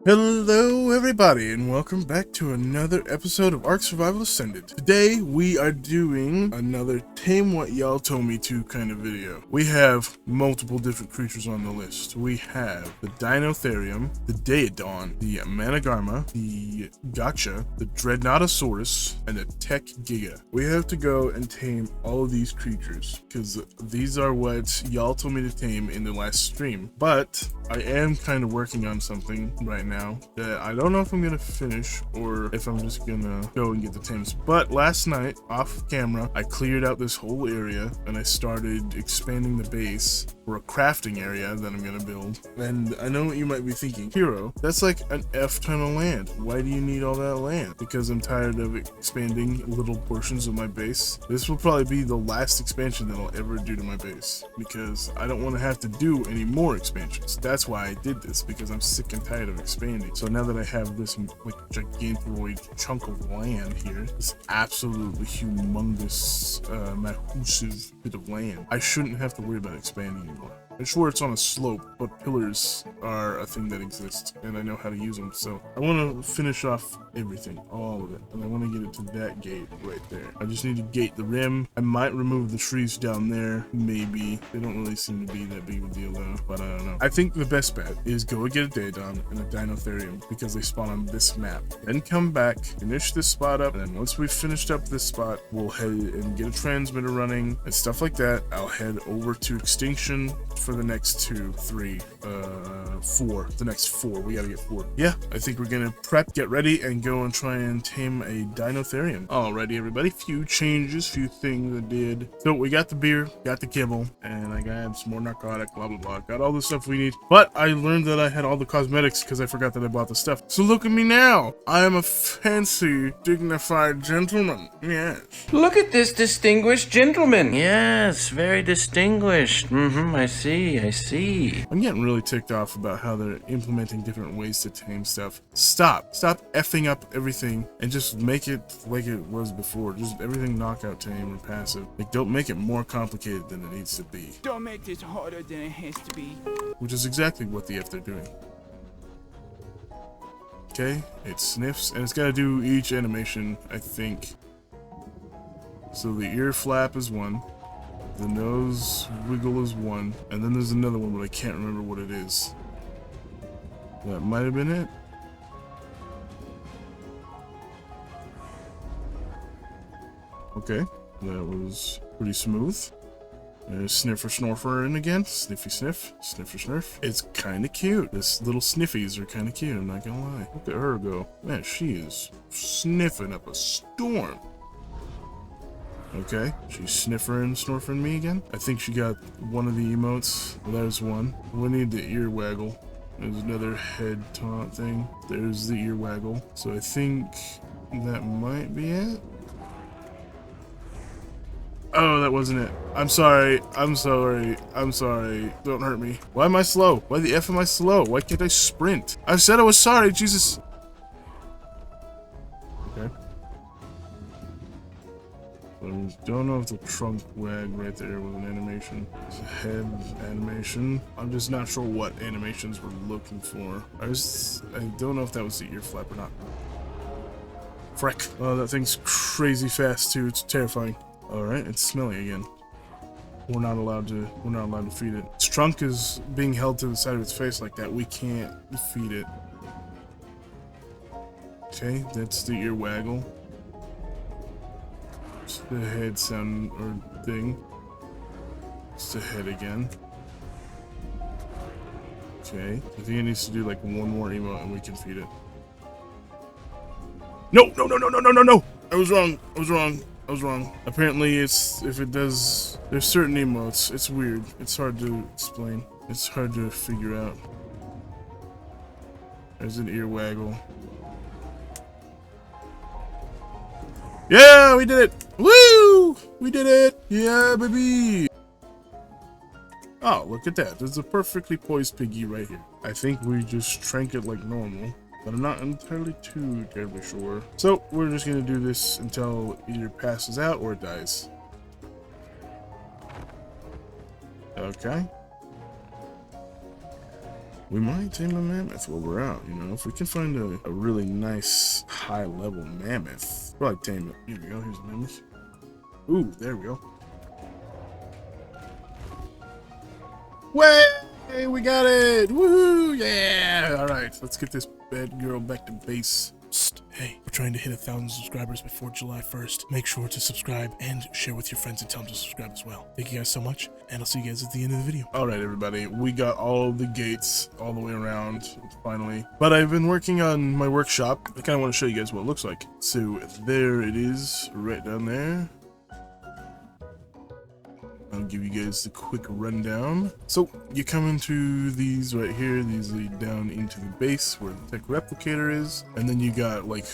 Hello everybody and welcome back to another episode of Ark Survival Ascended. Today we are doing another Tame What Y'all Told Me To kind of video. We have multiple different creatures on the list. We have the Dinotherium, the Daeodon, the Managarmr, the Gotcha, the Dreadnoughtosaurus, and the Tech Giga. We have to go and tame all of these creatures because these are what y'all told me to tame in the last stream. But I am kind of working on something right now that I don't know if I'm gonna finish or if I'm just gonna go and get the tames. But last night, off camera, I cleared out this whole area and I started expanding the base for a crafting area that I'm gonna build. And I know what you might be thinking, Hero, that's like an F ton of land. Why do you need all that land? Because I'm tired of expanding little portions of my base. This will probably be the last expansion that I'll ever do to my base because I don't want to have to do any more expansions. That's why I did this, because I'm sick and tired of expanding. So now that I have this like gigantoid chunk of land here, this absolutely humongous massive bit of land, I shouldn't have to worry about expanding anymore. I'm sure it's on a slope, but pillars are a thing that exists, and I know how to use them. So I want to finish off everything, all of it, and I want to get it to that gate right there. I just need to gate the rim. I might remove the trees down there, maybe. They don't really seem to be that big of a deal though, but I don't know. I think the best bet is go get a daeodon and a dinotherium because they spawn on this map. Then come back, finish this spot up, and then once we've finished up this spot, we'll head and get a transmitter running and stuff like that. I'll head over to Extinction for the next 4. The next 4. We gotta get 4. Yeah, I think we're gonna prep, get ready, and go and try and tame a dinotherium. Alrighty, everybody. Few changes, few things I did. So we got the beer, got the kibble, and I got some more narcotic, blah blah blah. Got all the stuff we need. But I learned that I had all the cosmetics because I forgot that I bought the stuff. So look at me now. I am a fancy, dignified gentleman. Yes. Look at this distinguished gentleman. Yes, very distinguished. I see. I'm getting really ticked off about how they're implementing different ways to tame stuff. Stop effing up everything and just make it like it was before. Just everything knockout, tame, or passive. Like, don't make it more complicated than it needs to be. Don't make this harder than it has to be. Which is exactly what the F they're doing. Okay, it sniffs, and it's gotta do each animation, I think. So the ear flap is 1. The nose wiggle is 1, and then there's another one, but I can't remember what it is. That might have been it. Okay, that was pretty smooth. There's Sniffer Snorfer in again. Sniffy Sniff, Sniffer Snurf. It's kind of cute. This little sniffies are kind of cute, I'm not gonna lie. Look at her go. Man, she is sniffing up a storm. Okay, she's sniffering, snorfing me again. I think she got one of the emotes. Well, there's one. We need the ear waggle. There's another head taunt thing. There's the ear waggle. So I think that might be it. Oh, that wasn't it. I'm sorry. Don't hurt me. Why am I slow? Why the F am I slow? Why can't I sprint? I said I was sorry, Jesus. Okay. I don't know if the trunk wag right there was an animation. It's a head animation. I'm just not sure what animations we're looking for. I don't know if that was the ear flap or not. Frick. Oh, that thing's crazy fast too. It's terrifying. Alright, it's smelly again. We're not allowed to feed it. Its trunk is being held to the side of its face like that. We can't feed it. Okay, that's the ear waggle. It's the head sound or thing. It's the head again. Okay, I think it needs to do like one more emote and we can feed it. No! I was wrong. Apparently if it does, there's certain emotes. It's weird. It's hard to explain. It's hard to figure out. There's an ear waggle. Yeah, we did it! Woo! We did it! Yeah, baby! Oh, look at that. There's a perfectly poised piggy right here. I think we just trank it like normal, but I'm not entirely too terribly sure. So, we're just gonna do this until it either passes out or it dies. Okay. we might tame a mammoth while we're out, you know? If we can find a really nice high-level mammoth, probably tame it. Here we go, here's a mammoth. Ooh, there we go. Way, we got it! Woohoo! Yeah! Alright, let's get this bad girl back to base. Psst. Hey, we're trying to hit 1,000 subscribers before July 1st. Make sure to subscribe and share with your friends and tell them to subscribe as well. Thank you guys so much, and I'll see you guys at the end of the video. Alright everybody, we got all the gates all the way around, finally. But I've been working on my workshop. I kind of want to show you guys what it looks like. So there it is, right down there. I'll give you guys the quick rundown. So you come into these right here, these lead down into the base where the tech replicator is, and then you got like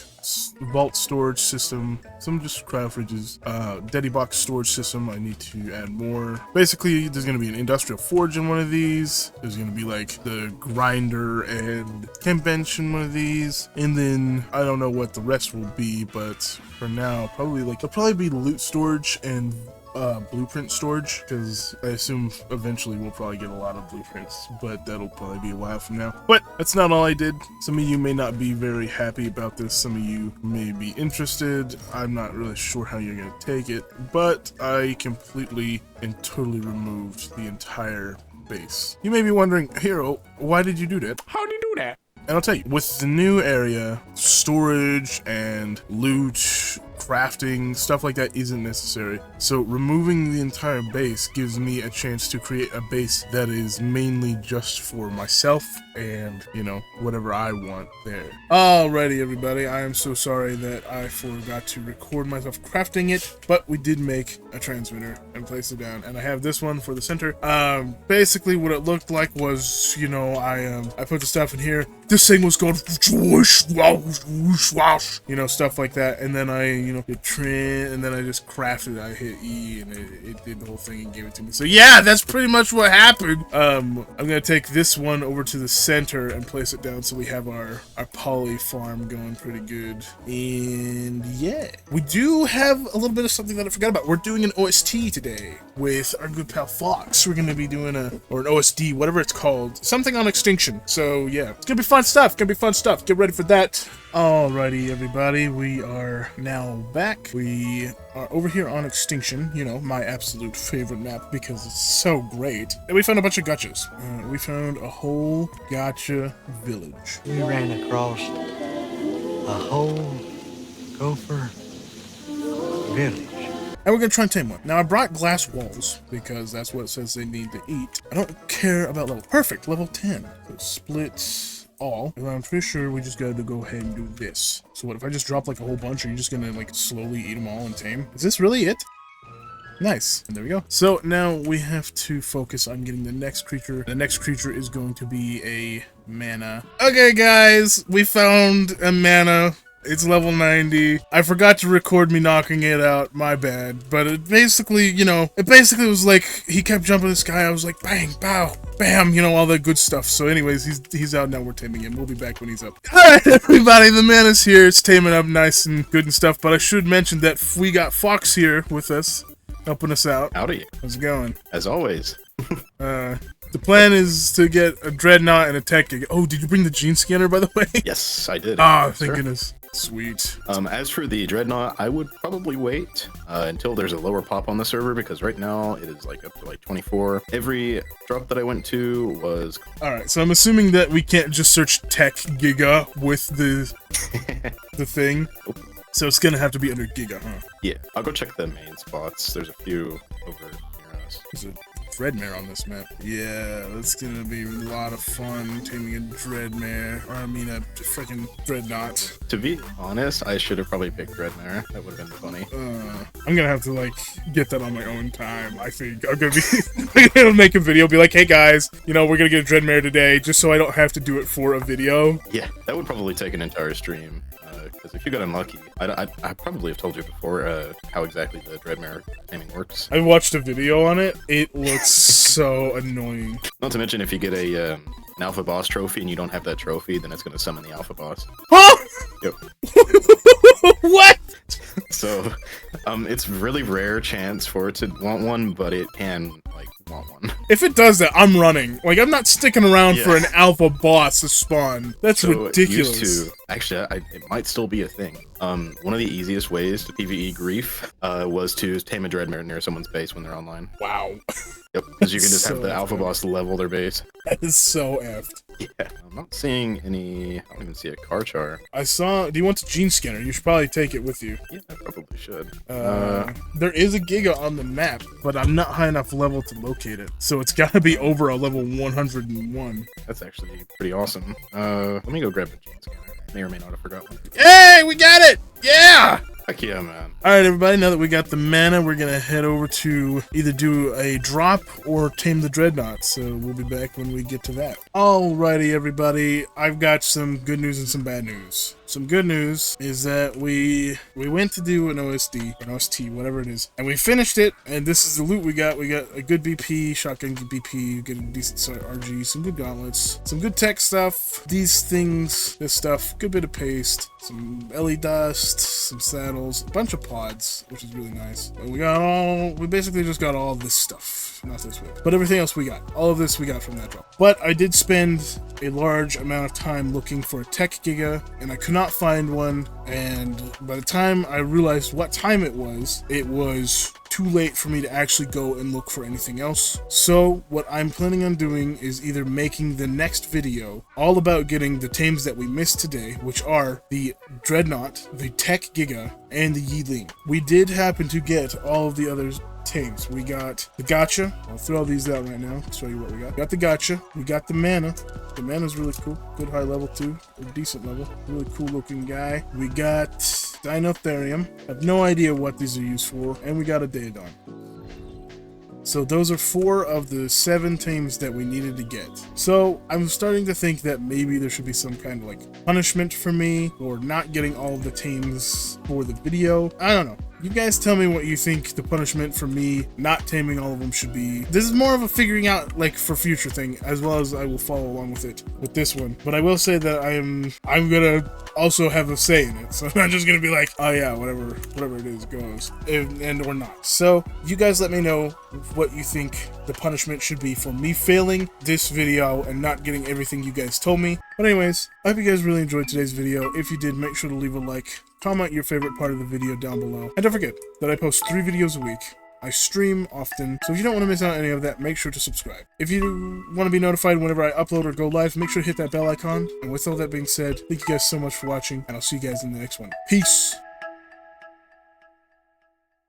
vault storage system, some just cryo fridges, daddy box storage system. I need to add more. Basically, there's going to be an industrial forge in one of these. There's going to be like the grinder and chem bench in one of these, and then I don't know what the rest will be, but for now, probably like there'll probably be loot storage and blueprint storage, because I assume eventually we'll probably get a lot of blueprints, but that'll probably be a while from now. But that's not all I did. Some of you may not be very happy about this, some of you may be interested. I'm not really sure how you're gonna take it, but I completely and totally removed the entire base. You may be wondering, Hero, why did you do that? How'd you do that? And I'll tell you, with the new area, storage and loot, crafting, stuff like that isn't necessary. So removing the entire base gives me a chance to create a base that is mainly just for myself and, you know, whatever I want there. Alrighty, everybody. I am so sorry that I forgot to record myself crafting it, but we did make a transmitter and place it down. And I have this one for the center. Basically what it looked like was, you know, I put the stuff in here. This thing was going, you know, stuff like that. And then I, you know, hit trim, and then I just crafted it. I hit E, and it did the whole thing and gave it to me. So yeah, that's pretty much what happened. I'm gonna take this one over to the center and place it down so we have our poly farm going pretty good. And yeah, we do have a little bit of something that I forgot about. We're doing an OST today with our good pal Fox. We're gonna be doing an OSD, whatever it's called, something on extinction. So yeah, it's gonna be fun stuff. Gonna be fun stuff. Get ready for that. Alrighty, everybody, we are now back. We are over here on Extinction, you know, my absolute favorite map because it's so great. And we found a bunch of gotchas. We found a whole gotcha village. We ran across a whole gopher village. And we're gonna try and tame one. Now I brought glass walls because that's what it says they need to eat. I don't care about level. Perfect, level 10. So split all, and I'm pretty sure we just gotta go ahead and do this. So what if I just drop like a whole bunch? Are you just gonna like slowly eat them all and tame? Is this really it? Nice. And there we go. So now we have to focus on getting the next creature. The next creature is going to be a mana. Okay guys, we found a mana. It's level 90. I forgot to record me knocking it out, my bad. But it basically, you know, it basically was like, he kept jumping this guy, I was like, bang, bow, bam, you know, all that good stuff. So anyways, he's out now, we're taming him. We'll be back when he's up. Alright everybody, the mana's here, it's taming up nice and good and stuff, but I should mention that we got Fox here with us, helping us out. Howdy. How's it going? As always. The plan is to get a dreadnought and a tech gig. Oh, did you bring the gene scanner, by the way? Yes, I did. Ah, thank goodness. Sweet. As for the dreadnought, I would probably wait until there's a lower pop on the server, because right now it is like up to like 24. Every drop that I went to was... Alright, so I'm assuming that we can't just search tech giga with the thing. So it's gonna have to be under giga, huh? Yeah, I'll go check the main spots. There's a few over near us. There's a dreadmare on this map. Yeah, that's gonna be a lot of fun taming a dreadmare. Or I mean a freaking dreadnought. To be honest, I should have probably picked dreadmare. That would have been funny. I'm gonna have to like get that on my own time. I think I'm gonna make a video, be like, hey guys, you know, we're gonna get a dreadmare today, just so I don't have to do it for a video. Yeah, that would probably take an entire stream. Because if you got unlucky, I probably have told you before how exactly the dreadmare taming works. I watched a video on it. It looks so annoying. Not to mention, if you get an alpha boss trophy and you don't have that trophy, then it's going to summon the alpha boss. Huh? Yep. What? So, it's really rare chance for it to want one, but it can, like, want one. If it does that, I'm running. Like, I'm not sticking around Yeah. for an alpha boss to spawn. That's So ridiculous. used to, actually, it might still be a thing. One of the easiest ways to PvE grief was to tame a dreadnought near someone's base when they're online. Wow. Yep, because you can just So have the alpha effed. boss level their base. That is so effed. Yeah, I'm not seeing any. I don't even see a car char. I saw. Do you want the gene scanner? You should probably take it with you. Yeah, I probably should. There is a Giga on the map, but I'm not high enough level to locate it. So it's got to be over a level 101. That's actually pretty awesome. Let me go grab the gene scanner. May or may not have forgotten. Hey, we got it! Yeah! Heck yeah, man. Alright, everybody, now that we got the mana, we're gonna head over to either do a drop or tame the dreadnought. So we'll be back when we get to that. Alrighty, everybody, I've got some good news and some bad news. Some good news is that we went to do an OSD, or an OST, whatever it is, and we finished it, and this is the loot we got. We got a good BP, shotgun BP, get a decent RG, some good gauntlets, some good tech stuff, these things, this stuff, good bit of paste, some LE dust, some saddles, a bunch of pods, which is really nice. And we basically just got all of this stuff. Not this way, but everything else we got. All of this we got from that drop. But I did spend a large amount of time looking for a tech giga, and I could not find one. And by the time I realized what time it was too late for me to actually go and look for anything else. So what I'm planning on doing is either making the next video all about getting the tames that we missed today, which are the Dreadnought, the Tech Giga, and the Yeeling. We did happen to get all of the others tames. We got the Gotcha. I'll throw these out right now. Show you what we got. We got the Gotcha. We got the Mana. The Mana's really cool. Good high level too. A decent level. Really cool looking guy. We got Dinotherium. I have no idea what these are used for. And we got a daeodon. So those are 4 of the 7 tames that we needed to get. So I'm starting to think that maybe there should be some kind of like punishment for me for not getting all of the tames for the video. I don't know. You guys tell me what you think the punishment for me not taming all of them should be. This is more of a figuring out like for future thing, as well as I will follow along with it with this one. But I will say that I'm gonna also have a say in it. So I'm not just gonna be like, oh yeah, whatever it is goes, and or not. So you guys let me know what you think the punishment should be for me failing this video and not getting everything you guys told me. But anyways, I hope you guys really enjoyed today's video. If you did, make sure to leave a like, comment your favorite part of the video down below, and don't forget that I post 3 videos a week. I stream often, so if you don't want to miss out on any of that, make sure to subscribe. If you want to be notified whenever I upload or go live, make sure to hit that bell icon. And with all that being said, thank you guys so much for watching, and I'll see you guys in the next one. Peace!